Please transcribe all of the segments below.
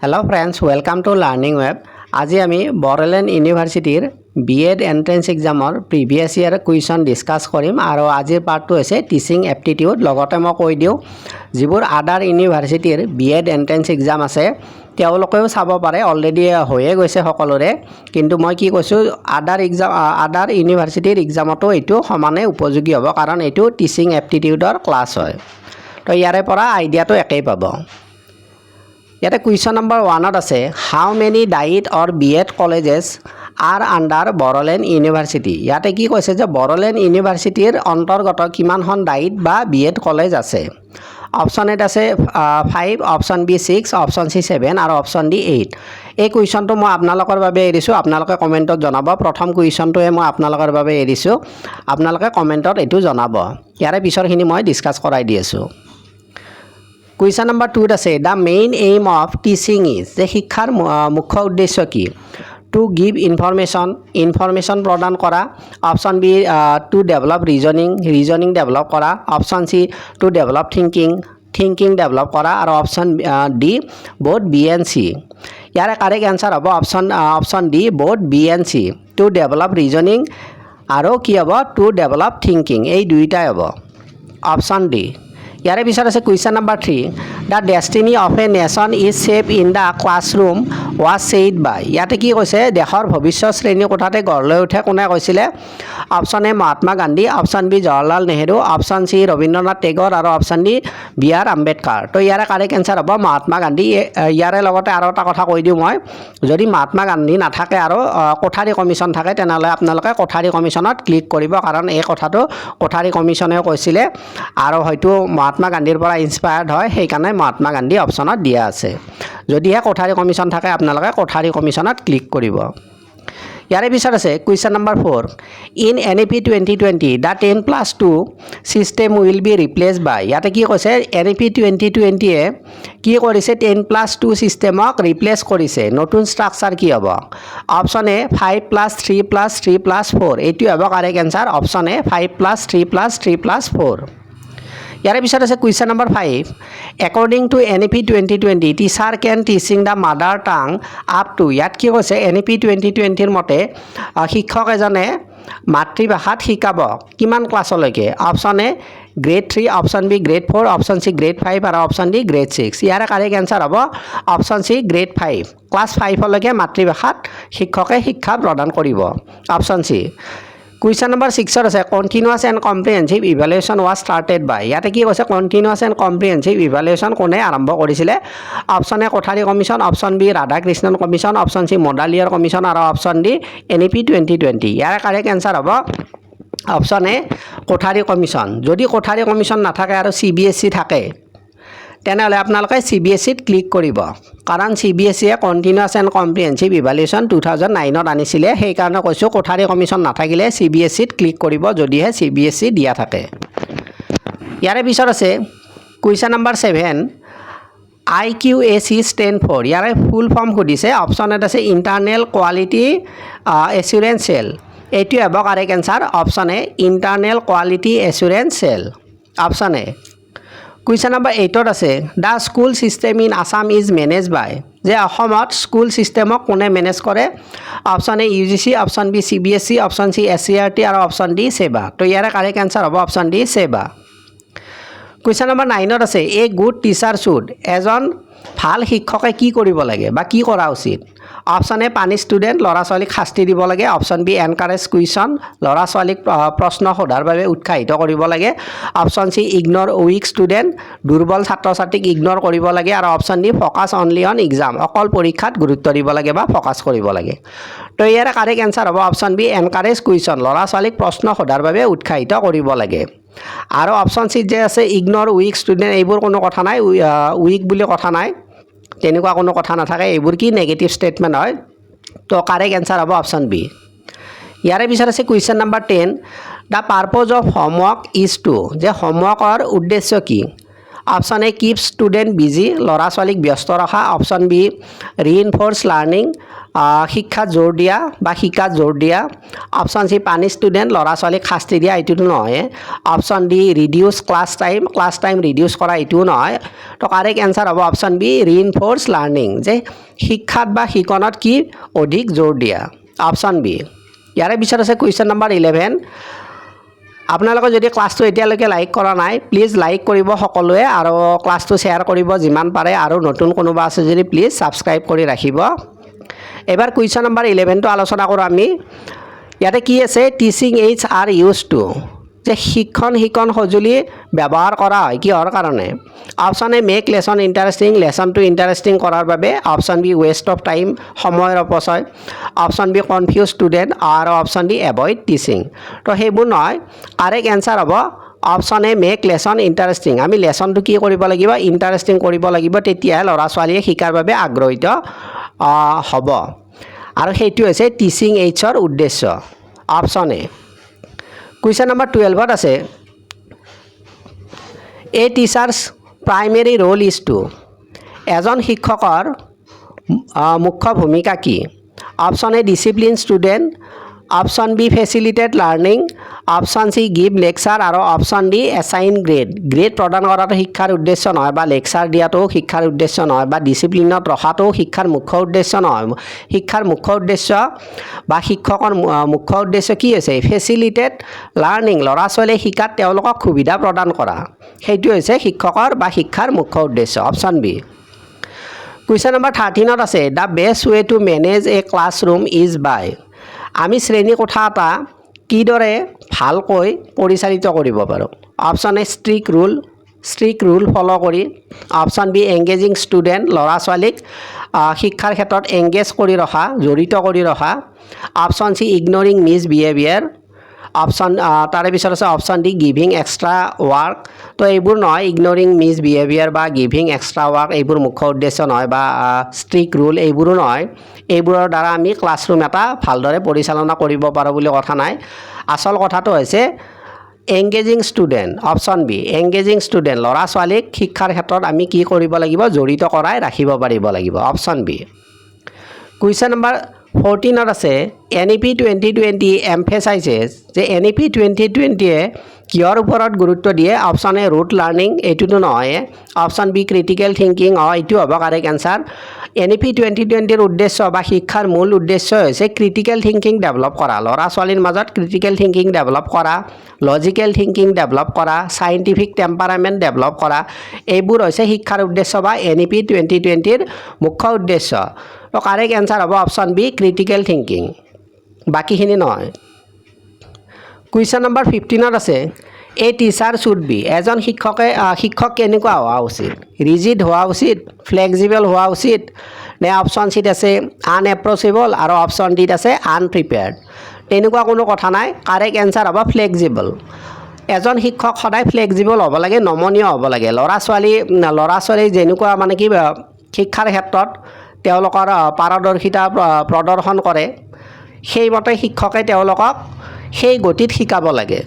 Hello friends, welcome to Learning Web. আজি আমি বড়োলেণ্ড ইউনিভাৰ্চিটিৰ বিএড এন্ট্ৰেন্স এক্সামৰ প্ৰিভিয়াছ ইয়াৰ কুৱেশ্যন ডিসকাস কৰিম আৰু আজিৰ পাৰ্টটো হৈছে টিচিং এপ্টিটিউড। লগতে মই কৈ দিওঁ যিবোৰ আদাৰ ইউনিভাৰ্চিটিৰ বিএড এন্ট্ৰেন্স এক্সাম আছে তেওঁলোকেও চাব পাৰে, অলৰেডি হৈয়ে গৈছে সকলোৰে। কিন্তু মই কি কৈছোঁ, আদাৰ ইউনিভাৰ্চিটিৰ এক্সামতো এইটো সমানে উপযোগী হ'ব, কাৰণ এইটো টিচিং এপ্টিটিউডৰ ক্লাছ হয়। তো ইয়াৰে পৰা আইডিয়াটো একেই পাব। ইয়াতে কুৱেশ্যন নম্বৰ 1ত আছে how many DIET or BEd colleges are under Bodoland university. ইয়াতে কি কৈছে যে বড়োলেণ্ড ইউনিভাৰ্চিটিৰ অন্তৰ্গত কিমানখন ডাইট বা বিএড কলেজ আছে। অপশ্যন এত আছে 5, অপশ্যন বি 6, অপশ্যন চি 7 আৰু অপশ্যন ডি 8। এই কুৱেশ্যনটো মই আপোনালোকৰ বাবে এৰিছোঁ, আপোনালোকে কমেণ্টত জনাব। প্ৰথম কুৱেশ্যনটোৱে মই আপোনালোকৰ বাবে এৰিছোঁ, আপোনালোকে কমেণ্টত এইটো জনাব। ইয়াৰে পিছৰখিনি মই ডিছকাছ কৰাই দি আছোঁ। কুৱেশ্যন নম্বৰ 2ত আছে the main aim of teaching is, যে শিক্ষাৰ মুখ্য উদ্দেশ্য কি। টু গিভ ইনফৰমেশ্যন প্ৰদান কৰা। Option B to develop reasoning develop কৰা। Option C to develop thinking develop কৰা আৰু option D both B and C. ইয়াৰে কাৰেক্ট এনচাৰ হ'ব option D both B and C. To develop reasoning আৰু কি হ'ব টু ডেভেলপ থিংকিং, এই দুইটাই হ'ব অপশ্যন ডি। ইয়াৰে পিছত আছে question number 3 the destiny of a nation is shape in the classroom was said by. ইয়াতে কি কৈছে, দেশৰ ভৱিষ্যত শ্ৰেণী কোঠাতে গঢ় লৈ উঠে কোনে কৈছিলে। Option A Mahatma Gandhi, option B Jawaharlal Nehru, option C Rabindranath Tagore আৰু option D B R Ambedkar. তো ইয়াৰে কাৰেক্ট এনচাৰ হ'ব মহাত্মা গান্ধী। ইয়াৰে লগতে আৰু এটা কথা কৈ দিওঁ মই, যদি মহাত্মা গান্ধী নাথাকে আৰু কোঠাৰী কমিশ্যন থাকে তেনেহ'লে আপোনালোকে কোঠাৰী কমিশ্যনত ক্লিক কৰিব, কাৰণ এই কথাটো কোঠাৰী কমিশ্যনেও কৈছিলে আৰু হয়তো মহাত্মা গান্ধীৰ পৰা ইনস্পায়াৰ্ড হয়, সেইকাৰণে মহাত্মা গান্ধী অপশ্যনত দিয়া আছে। যদিহে কোঠাৰী কমিশ্যন থাকে আপোনালোকে কোঠাৰী কমিশ্যনত ক্লিক কৰিব। ইয়াৰে পিছত আছে question number 4 in NEP 2020 the 10+2 system will be replace by. ইয়াতে কি কৈছে, NEP 2020-এ কি কৰিছে, 10+2 ছিষ্টেমক ৰিপ্লেচ কৰিছে। নতুন ষ্ট্ৰাকচাৰ কি হ'ব। অপশ্যন এ 5+3+3+4, এইটো হ'ব কাৰেক্ট এনচাৰ অপশ্যন এ 5+3+3+4। ইয়াৰে পিছত আছে question number 5 according to NEP 2020 teacher can teaching the mother tongue up to. ইয়াত কি কৈছে, NEP 2020-ৰ মতে শিক্ষক এজনে মাতৃভাষাত শিকাব কিমান ক্লাছলৈকে। Option A grade 3, option B grade 4, option C grade 5 আৰু অপশ্যন ডি গ্ৰেড 6। ইয়াৰে কাৰেক্ট এনচাৰ হ'ব অপশ্যন চি গ্ৰেড 5। ক্লাছ 5লৈকে মাতৃভাষাত শিক্ষকে শিক্ষা প্ৰদান কৰিব, অপশ্যন চি। কুৱেশ্যন নম্বৰ 6ত আছে continuous and comprehensive evaluation was started by. ইয়াতে কি কৈছে, কণ্টিনিউৱাছ এণ্ড কম্প্ৰিহেনচিভ ইভালুৱেশ্যন কোনে আৰম্ভ কৰিছিলে। Option A Kothari commission, option B Radhakrishnan commission, option C Mudaliar commission আৰু অপশ্যন ডি NEP 2020। ইয়াৰে কাৰেক্ট এনচাৰ হ'ব অপশ্যন এ কোঠাৰী কমিশ্যন। যদি কোঠাৰী কমিশ্যন নাথাকে আৰু CBSE থাকে তেনেহ'লে আপোনালোকে CBSEত ক্লিক কৰিব, কাৰণ CBSEয়ে কণ্টিনিউৱাছ এণ্ড কম্প্ৰিহেনচিভ ইভালুৱেশ্যন 2009-ত আনিছিলে। সেইকাৰণে কৈছোঁ কোঠাৰী কমিশ্যন নাথাকিলে CBSEত ক্লিক কৰিব, যদিহে CBSE দিয়া থাকে। ইয়াৰে পিছত আছে question number 7 IQAC stand for. ইয়াৰে ফুল ফৰ্ম সুধিছে। অপশ্যন এত আছে ইণ্টাৰনেল কোৱালিটি এচুৰেঞ্চ চেল, এইটোৱে হ'ব correct answer option A internal quality assurance cell, option A. Question number 8ত আছে the school system in Assam is manage by, যে অসমত স্কুল ছিষ্টেমক কোনে মেনেজ কৰে। Option A UGC, option B CBSE, option C SCERT আৰু অপশ্যন ডি ছেবা। তো ইয়াৰে কাৰেক্ট এনচাৰ হ'ব option D SEBA. Question number 9ত আছে এ গুড টিচাৰ শুড, এজন ভাল শিক্ষকে কি কৰিব লাগে বা কি কৰা উচিত। অপশ্যন এ পানিছ ষ্টুডেণ্ট, ল'ৰা ছোৱালীক শাস্তি দিব লাগে। অপশ্যন বি এনকাৰেজ কুৱেশ্যন, ল'ৰা ছোৱালীক প্ৰশ্ন সোধাৰ বাবে উৎসাহিত কৰিব লাগে। Option C ignore weak student, দুৰ্বল ছাত্ৰ ছাত্ৰীক ইগন'ৰ কৰিব লাগে। আৰু option D focus only on exam, অকল পৰীক্ষাত গুৰুত্ব দিব লাগে বা ফ'কাছ কৰিব লাগে। তো ইয়াৰে কাৰেক্ট এনচাৰ হ'ব অপশ্যন বি এনকাৰেজ কুৱেশ্যন, ল'ৰা ছোৱালীক প্ৰশ্ন সোধাৰ বাবে উৎসাহিত কৰিব লাগে। আৰু অপশ্যন চিত যে আছে ইগন'ৰ উইক ষ্টুডেণ্ট, এইবোৰ কোনো কথা নাই, উইক বুলি কথা নাই, তেনেকুৱা কোনো কথা নাথাকে, এইবোৰ কি নেগেটিভ ষ্টেটমেণ্ট হয়। তো কাৰেক্ট এনচাৰ হ'ব অপশ্যন বি। ইয়াৰে পিছত আছে question number 10 the purpose of homework is to, যে হোমৱৰ্কৰ উদ্দেশ্য কি। Option A keep student busy, ল'ৰা ছোৱালীক ব্যস্ত ৰখা। অপশ্যন বি ৰিইনফ'ৰ্চ লাৰ্ণিং, শিক্ষাত জোৰ দিয়া বা শিকাত জোৰ দিয়া। অপশ্যন চি পানিছ ষ্টুডেণ্ট, ল'ৰা ছোৱালীক শাস্তি দিয়া, এইটোতো নহয়। Option D reduce class time reduce কৰা, এইটোও নহয়। তো কাৰেক্ট এনচাৰ হ'ব অপশ্যন বি ৰিইনফ'ৰ্চ লাৰ্ণিং, যে শিক্ষাত বা শিকনত কি অধিক জোৰ দিয়া, অপশ্যন বি। ইয়াৰে পিছত আছে কুৱেশ্যন নম্বৰ 11। আপোনালোকে যদি ক্লাছটো এতিয়ালৈকে লাইক কৰা নাই, প্লিজ লাইক কৰিব সকলোৱে, আৰু ক্লাছটো শ্বেয়াৰ কৰিব যিমান পাৰে, আৰু নতুন কোনোবা আছে যদি প্লিজ ছাবস্ক্ৰাইব কৰি ৰাখিব। এবাৰ কুৱেশ্যন নম্বৰ 11টো আলোচনা কৰোঁ আমি। ইয়াতে কি আছে, teaching aids are use to, যে শিক্ষণ সঁজুলি ব্যৱহাৰ কৰা হয় কিহৰ কাৰণে। Option A make lesson interesting, লেচনটো ইণ্টাৰেষ্টিং কৰাৰ বাবে। Option B waste of time, সময়ৰ অপচয়। অপশ্যন বি কনফিউজ ষ্টুডেণ্ট, আৰু অপশ্যন ডি এভইড টিচিং। তো সেইবোৰ নহয়, কাৰেক্ট এনচাৰ হ'ব option A make lesson interesting. আমি লেচনটো কি কৰিব লাগিব, ইণ্টাৰেষ্টিং কৰিব লাগিব, তেতিয়াহে ল'ৰা ছোৱালীয়ে শিকাৰ বাবে আগ্ৰহীত হ'ব, আৰু সেইটো হৈছে টিচিং এইডছৰ উদ্দেশ্য, অপশ্যন এ। কুৱেশ্যন নম্বৰ 12ত আছে a teacher's primary role is to, এজন শিক্ষকৰ মুখ্য ভূমিকা কি। Option A discipline student, option B facilitate learning, option C give lecture, আৰু অপশ্যন ডি এছাইন গ্ৰেড প্ৰদান কৰাটো শিক্ষাৰ উদ্দেশ্য নহয়, বা লেকচাৰ দিয়াটোও শিক্ষাৰ উদ্দেশ্য নহয়, বা ডিচিপ্লিনত ৰখাটোও শিক্ষাৰ মুখ্য উদ্দেশ্য নহয়। শিক্ষাৰ মুখ্য উদ্দেশ্য বা শিক্ষকৰ মুখ্য উদ্দেশ্য কি হৈছে, ফেচিলিটেড লাৰ্ণিং, ল'ৰা ছোৱালীয়ে শিকাত তেওঁলোকক সুবিধা প্ৰদান কৰা, সেইটো হৈছে শিক্ষকৰ বা শিক্ষাৰ মুখ্য উদ্দেশ্য, অপশ্যন বি। কুৱেশ্যন নম্বৰ 13ত আছে the best way to manage a classroom is by, আমি শ্ৰেণীকোঠা এটা কিদৰে ভালকৈ পৰিচালিত কৰিব পাৰোঁ। Option A strict rule follow' কৰি। অপশ্যন বি এংগেজিং ষ্টুডেণ্ট, ল'ৰা ছোৱালীক শিক্ষাৰ ক্ষেত্ৰত এংগেজ কৰি ৰখা, জড়িত কৰি ৰখা। Option C ignoring misbehaviour. তাৰে পিছত আছে option D giving extra work. তো এইবোৰ নহয়, ইগনৰিং মিছ বিহেভিয়াৰ বা গিভিং এক্সট্ৰা ৱাৰ্ক এইবোৰ মুখ্য উদ্দেশ্য নহয়, বা ষ্ট্ৰিক ৰুল এইবোৰো নহয়। এইবোৰৰ দ্বাৰা আমি ক্লাছৰুম এটা ভালদৰে পৰিচালনা কৰিব পাৰোঁ বুলি কথা নাই। আচল কথাটো হৈছে engaging student, option B engaging student, ল'ৰা ছোৱালীক শিক্ষাৰ ক্ষেত্ৰত আমি কি কৰিব লাগিব, জড়িত কৰাই ৰাখিব পাৰিব লাগিব, অপশ্যন বি। কুৱেশ্যন নম্বৰ 14ত আছে NEP 2020 এমফেচাইজেছ, যে NEP 2020-এ কিহৰ ওপৰত গুৰুত্ব দিয়ে। অপশ্যন এ ৰুট লাৰ্ণিং, এইটোতো নহয়। অপশ্যন বি ক্ৰিটিকেল থিংকিং, এইটো হ'ব কাৰেক্ট এনচাৰ। NEP 2020-ৰ উদ্দেশ্য বা শিক্ষাৰ মূল উদ্দেশ্য হৈছে ক্ৰিটিকেল থিংকিং ডেভেলপ কৰা, ল'ৰা ছোৱালীৰ মাজত ক্ৰিটিকেল থিংকিং ডেভেলপ কৰা, লজিকেল থিংকিং ডেভেলপ কৰা, চাইণ্টিফিক টেম্পাৰামেণ্ট ডেভেলপ কৰা, এইবোৰ হৈছে শিক্ষাৰ উদ্দেশ্য বা NEP 2020-ৰ মুখ্য উদ্দেশ্য। তো কাৰেক্ট এনচাৰ হ'ব অপশ্যন বি ক্ৰিটিকেল থিংকিং, বাকীখিনি নহয়। কুৱেশ্যন নম্বৰ 15ত আছে এ টিচাৰ শুড বি, এজন শিক্ষক কেনেকুৱা হোৱা উচিত। ৰিজিড হোৱা উচিত, ফ্লেক্সিবল হোৱা উচিত, নে অপশ্যন চিত আছে আনএপ্ৰ'চেবল, আৰু অপশ্যন ডিত আছে আনপ্ৰিপেয়াৰ্ড। তেনেকুৱা কোনো কথা নাই, কাৰেক্ট এনচাৰ হ'ব ফ্লেক্সিবল। এজন শিক্ষক সদায় ফ্লেক্সিবল হ'ব লাগে, নমনীয় হ'ব লাগে। ল'ৰা ছোৱালী যেনেকুৱা মানে কি শিক্ষাৰ ক্ষেত্ৰত তেওঁলোকৰ পাৰদৰ্শিতা প্ৰদৰ্শন কৰে, সেইমতে শিক্ষকে তেওঁলোকক সেই গতিত শিকাব লাগে।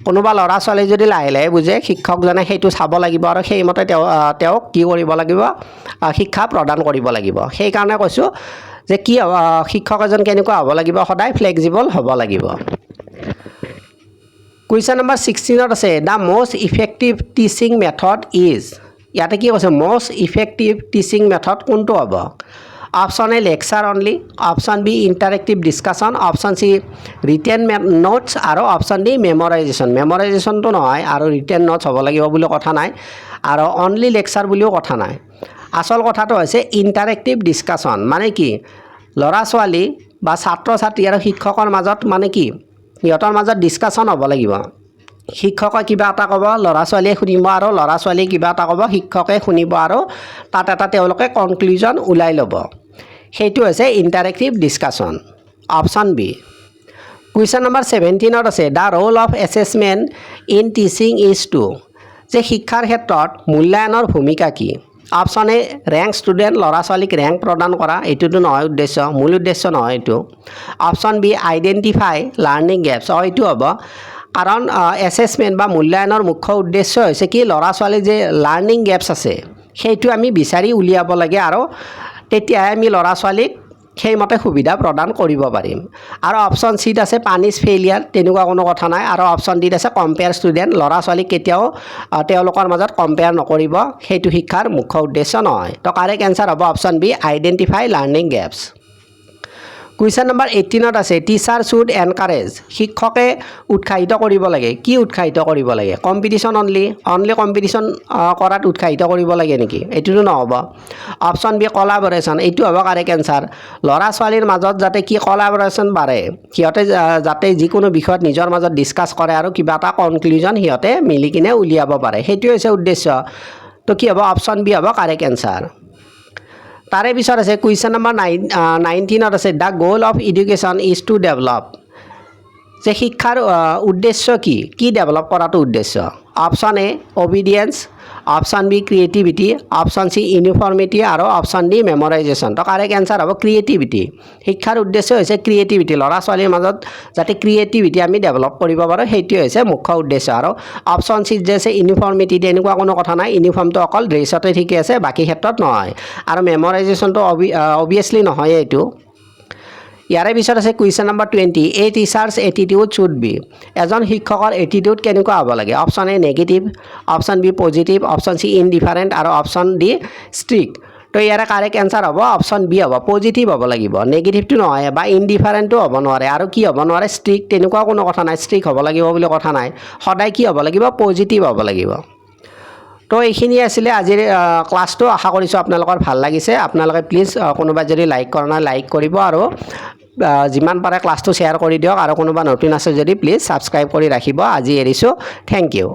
কোনোবা ল'ৰা ছোৱালী যদি লাহে লাহে বুজে, শিক্ষকজনে সেইটো চাব লাগিব, আৰু সেইমতে তেওঁক কি কৰিব লাগিব, শিক্ষা প্ৰদান কৰিব লাগিব। সেইকাৰণে কৈছোঁ যে শিক্ষক এজন কেনেকুৱা হ'ব লাগিব, সদায় ফ্লেক্সিবল হ'ব লাগিব। কুৱেশ্যন নম্বৰ 16ত আছে the most effective teaching method is, ইয়াতে কি কৈছে, মষ্ট ইফেক্টিভ টিচিং মেথড কোনটো হ'ব। Option A lecture only, option B interactive discussion, option C written notes, আৰু অপশ্যন ডি মেমৰাইজেশ্যনটো নহয়, আৰু ৰিটেন নোটছ হ'ব লাগিব বুলি কথা নাই, আৰু অনলি লেকচাৰ বুলিও কথা নাই। আচল কথাটো হৈছে ইণ্টাৰেক্টিভ ডিছকাশ্যন, মানে কি ল'ৰা ছোৱালী বা ছাত্ৰ ছাত্ৰী আৰু শিক্ষকৰ মাজত মানে কি সিহঁতৰ মাজত ডিছকাশ্যন হ'ব লাগিব। শিক্ষকে কিবা এটা ক'ব, ল'ৰা ছোৱালীয়ে শুনিব, আৰু ল'ৰা ছোৱালীয়ে কিবা এটা ক'ব, শিক্ষকে শুনিব, আৰু তাত এটা তেওঁলোকে কনক্লুজন ওলাই ল'ব। সেইটো হৈছে interactive discussion, option B. Question number 17ত আছে the role of assessment in teaching is to, যে শিক্ষাৰ ক্ষেত্ৰত মূল্যায়নৰ ভূমিকা কি। অপশ্যন এ ৰেংক ষ্টুডেণ্ট, ল'ৰা ছোৱালীক ৰেংক প্ৰদান কৰা, এইটোতো নহয় উদ্দেশ্য, মূল উদ্দেশ্য নহয় এইটো। Option B identify learning gaps, এইটো হ'ব কাৰণ এছেছমেণ্ট বা মূল্যায়নৰ মুখ্য উদ্দেশ্য হৈছে কি ল'ৰা ছোৱালীৰ যে লাৰ্ণিং গেপছ আছে সেইটো আমি বিচাৰি উলিয়াব লাগে আৰু তেতিয়াহে আমি ল'ৰা ছোৱালীক সেইমতে সুবিধা প্ৰদান কৰিব পাৰিম আৰু অপশ্যন চিত আছে পানিছ ফেইলিয়াৰ তেনেকুৱা কোনো কথা নাই আৰু অপশ্যন ডিত আছে কম্পেয়াৰ ষ্টুডেণ্ট ল'ৰা ছোৱালীক কেতিয়াও তেওঁলোকৰ মাজত কম্পেয়াৰ নকৰিব সেইটো শিক্ষাৰ মুখ্য উদ্দেশ্য নহয় তো কাৰেক্ট এনচাৰ হ'ব option B identify learning gaps question number 18ত আছে টিচাৰ শুড এনকাৰেজ শিক্ষকে উৎসাহিত কৰিব লাগে কি উৎসাহিত কৰিব লাগে কম্পিটিশ্যন অনলি কম্পিটিশ্যন কৰাত উৎসাহিত কৰিব লাগে নেকি এইটোতো নহ'ব অপশ্যন বি কলাবৰেশ্যন এইটো হ'ব কাৰেক্ট এনচাৰ ল'ৰা ছোৱালীৰ মাজত যাতে কি কলাবৰেশ্যন বাঢ়ে সিহঁতে যাতে যিকোনো বিষয়ত নিজৰ মাজত ডিছকাছ কৰে আৰু কিবা এটা কনক্লুজন সিহঁতে মিলি কিনে উলিয়াব পাৰে সেইটোৱে হৈছে উদ্দেশ্য তো কি হ'ব অপশ্যন বি হ'ব কাৰেক্ট এনচাৰ তাৰে পিছত আছে কুৱেশ্যন নম্বৰ 19ত আছে the goal of education is to develop যে শিক্ষাৰ উদ্দেশ্য কি ডেভেলপ কৰাটো উদ্দেশ্য option A obedience option B creativity option C uniformity আৰু অপশ্যন ডি মেমৰাইজেশ্যন তো কাৰেক্ট এনচাৰ হ'ব ক্ৰিয়েটিভিটি শিক্ষাৰ উদ্দেশ্য হৈছে ক্ৰিয়েটিভিটি ল'ৰা ছোৱালীৰ মাজত যাতে ক্ৰিয়েটিভিটি আমি ডেভেলপ কৰিব পাৰোঁ সেইটোৱে হৈছে মুখ্য উদ্দেশ্য আৰু অপশ্যন চিত যে আছে ইউনিফৰ্মিটি তেনেকুৱা কোনো কথা নাই ইউনিফৰ্মটো অকল ড্ৰেছতে ঠিকে আছে বাকী ক্ষেত্ৰত নহয় আৰু মেমৰাইজেশ্যনটো অভিয়াছলি নহয় এইটো ইয়াৰে পিছত আছে question number 20 a teacher's attitude should be এজন শিক্ষকৰ এটিটিউড কেনেকুৱা হ'ব লাগে option A negative option B positive option C indifferent আৰু অপশ্যন ডি ষ্ট্ৰিক্ট তো ইয়াৰে কাৰেক্ট এনচাৰ হ'ব অপশ্যন বি হ'ব পজিটিভ হ'ব লাগিব নেগেটিভটো নহয় বা ইনডিফাৰেণ্টটো হ'ব নোৱাৰে আৰু কি হ'ব নোৱাৰে ষ্ট্ৰিক্ট তেনেকুৱা কোনো কথা নাই ষ্ট্ৰিক্ট হ'ব লাগিব বুলি কথা নাই সদায় কি হ'ব লাগিব পজিটিভ হ'ব লাগিব তো এইখিনি আছিলে আজিৰ ক্লাছটো আশা কৰিছোঁ আপোনালোকৰ ভাল লাগিছে আপোনালোকে প্লিজ কোনোবা যদি লাইক কৰা নাই লাইক কৰিব আৰু যিমান পাৰে ক্লাছটো শ্বেয়াৰ কৰি দিয়ক আৰু কোনোবা নতুন আছে যদি প্লিজ ছাবস্ক্ৰাইব কৰি ৰাখিব আজি এৰিছোঁ থেংক ইউ